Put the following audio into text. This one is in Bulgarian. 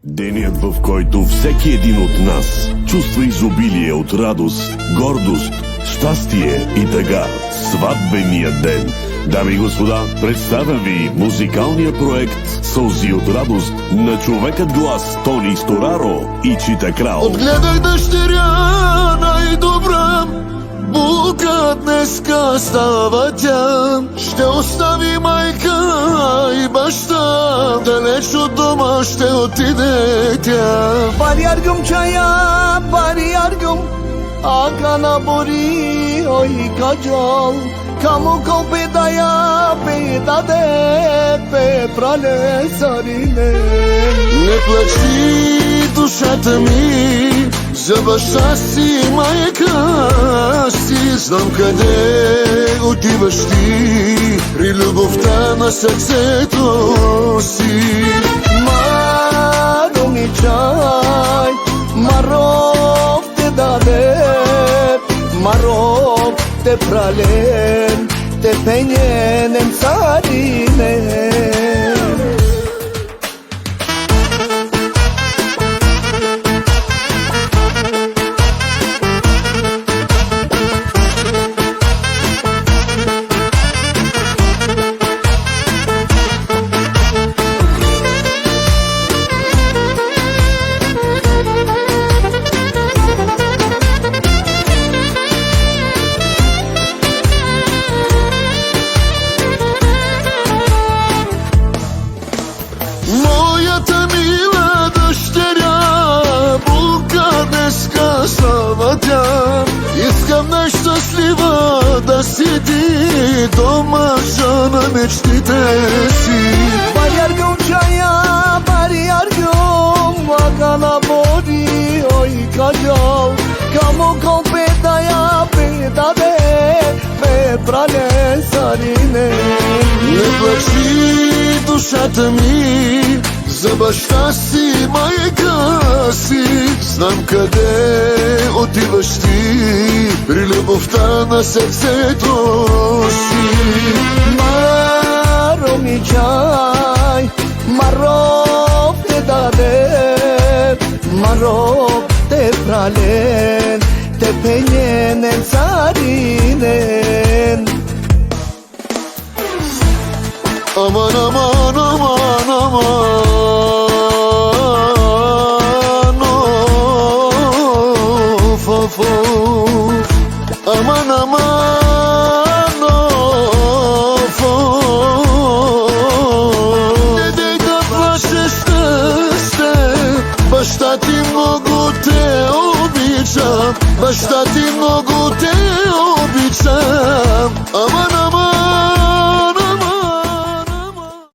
Денят, в който всеки един от нас чувства изобилие от радост, гордост, щастие и тъга. Сватбения ден. Дами и господа, представям ви музикалния проект "Сълзи от радост" на човекът глас Тони Стораро и Чита Крал. Отгледах дъщеря най-добра, булка днеска става тя. Ще остави майка и баща, далеч от дома ще отиде тя. Bari argım çaya, bari argım Akana bori, oy kajal Kamu ko pedaya, pedade Pe prale sarine Не плачи, душата ми, за баща си, майка си. Знам къде отиваш ти, при любовта на сърцето си. Maro mi çay, marov te dade Marov te pralen, te penyenem sarine Моята мила дъщеря, булка днеска става тя. Искам най-щастлива да седи до мъжа на мечтите си. Bari argım çaya, bari argım Akana bori, oy kajal Kamu ko pedaya, pedade Pe pralen sarine Не плачи, душата ми, за баща си, майка си. Знам къде отиваш ти, при любовта на сърцето си. Maro mi çay, marov te dade Marov te pralen, te penyenem sarinen Aman aman aman aman, of of of. Aman aman, of of. Не дей да плачеш, ще, баща ти много те обича, баща ти много те обича. Аман